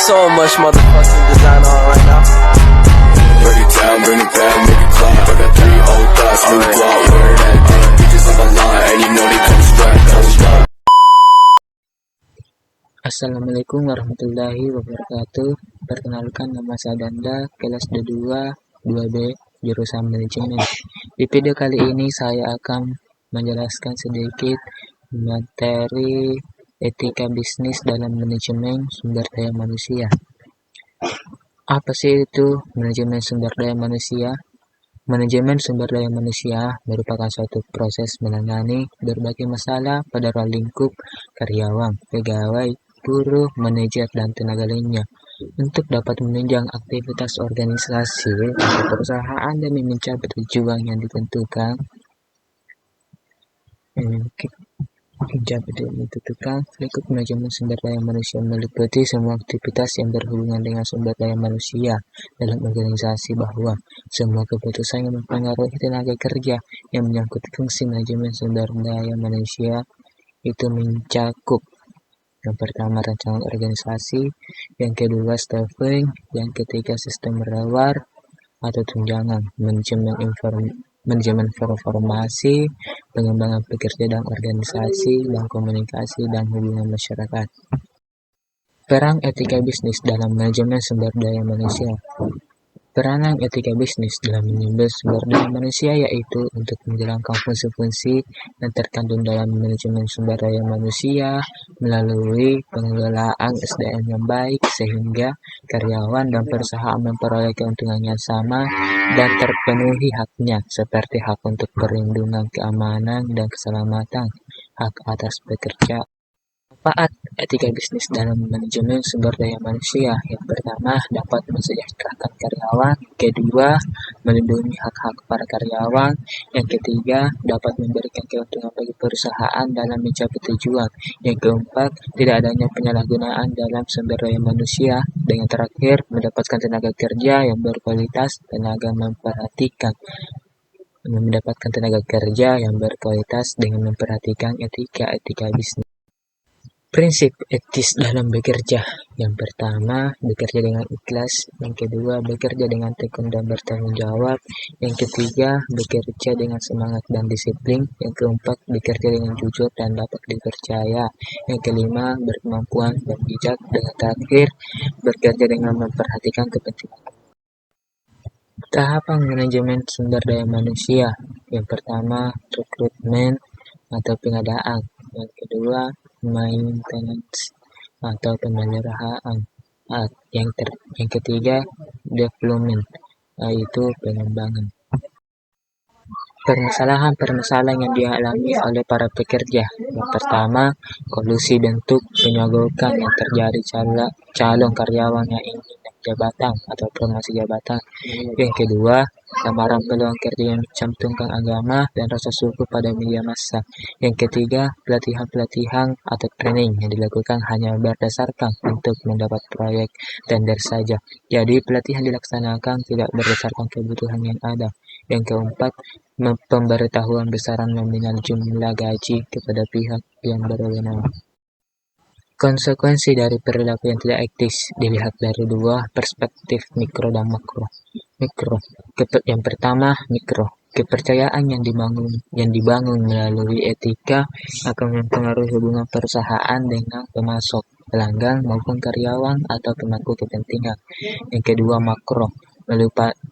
So much motherfucking design on right now. Break it down, bring it back, make it clap. I got three old thoughts, really go out, where that thing. Bitches on my line, and you know they come strap, come strap. Assalamualaikum warahmatullahi wabarakatuh. Perkenalkan, nama saya Danda, kelas D2 2B, jurusan manajemen. Di video kali ini saya akan menjelaskan sedikit materi etika bisnis dalam manajemen sumber daya manusia. Apa sih itu manajemen sumber daya manusia? Manajemen sumber daya manusia merupakan suatu proses menangani berbagai masalah pada ruang lingkup karyawan, pegawai, buruh, manajer, dan tenaga lainnya untuk dapat menunjang aktivitas organisasi atau perusahaan demi mencapai tujuan yang ditentukan. Lingkup manajemen sumber daya manusia meliputi semua aktivitas yang berhubungan dengan sumber daya manusia dalam organisasi, bahwa semua keputusan yang mempengaruhi tenaga kerja yang menyangkut fungsi manajemen sumber daya manusia itu mencakup: yang pertama, rancangan organisasi; yang kedua, staffing; yang ketiga, sistem reward atau tunjangan; manajemen informasi, pengembangan pekerja dan organisasi, dan komunikasi dan hubungan masyarakat. Peran etika bisnis dalam manajemen sumber daya manusia. Peranan etika bisnis dalam manajemen sumber daya manusia yaitu untuk menjalankan fungsi-fungsi yang terkandung dalam manajemen sumber daya manusia melalui pengelolaan SDM yang baik sehingga karyawan dan perusahaan memperoleh keuntungan yang sama dan terpenuhi haknya, seperti hak untuk perlindungan keamanan dan keselamatan, hak atas pekerja. Manfaat etika bisnis dalam manajemen sumber daya manusia. Yang pertama, dapat mensejahterakan karyawan. Kedua, melindungi hak-hak para karyawan. Yang ketiga, dapat memberikan keuntungan bagi perusahaan dalam mencapai tujuan. Yang keempat, tidak adanya penyalahgunaan dalam sumber daya manusia. Dengan terakhir, mendapatkan tenaga kerja yang berkualitas, mendapatkan tenaga kerja yang berkualitas dengan memperhatikan etika bisnis. Prinsip etis dalam bekerja. Yang pertama, bekerja dengan ikhlas. Yang kedua, bekerja dengan tekun dan bertanggung jawab. Yang ketiga, bekerja dengan semangat dan disiplin. Yang keempat, bekerja dengan jujur dan dapat dipercaya. Yang kelima, berkemampuan dan bijak. Dengan terakhir, bekerja dengan memperhatikan kepentingan. Tahapan manajemen sumber daya manusia. Yang pertama, rekrutmen atau pengadaan. Yang kedua, maintenance atau pemeliharaan. Yang ketiga, development, yaitu pengembangan. Permasalahan yang dialami oleh para pekerja. Yang pertama, kolusi bentuk penyogokan yang terjadi calon karyawan yang ingin naik jabatan atau promosi jabatan. Yang kedua, lamaran peluang kerja yang mencantumkan agama dan rasa suku pada media massa. Yang ketiga, pelatihan atau training yang dilakukan hanya berdasarkan untuk mendapat proyek tender saja. Jadi pelatihan dilaksanakan tidak berdasarkan kebutuhan yang ada. Yang keempat, pemberitahuan besaran nominal jumlah gaji kepada pihak yang berwenang. Konsekuensi dari perilaku yang tidak etis dilihat dari dua perspektif, mikro dan makro. Yang pertama, mikro. Kepercayaan yang dibangun melalui etika akan mempengaruhi hubungan perusahaan dengan pemasok, pelanggan maupun karyawan atau pemangku kepentingan. Yang kedua, makro.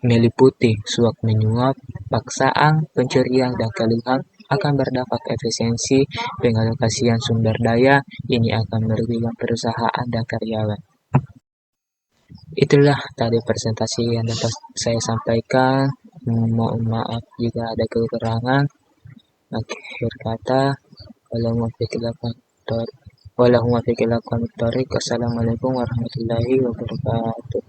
Meliputi suap menyuap, paksaan, pencurian, dan keluhan akan berdampak efisiensi pengalokasian sumber daya. Ini akan merugikan perusahaan dan karyawan. Itulah tadi presentasi yang dapat saya sampaikan. Mohon maaf jika ada kekurangan. Akhir kata, Wassalamualaikum warahmatullahi wabarakatuh.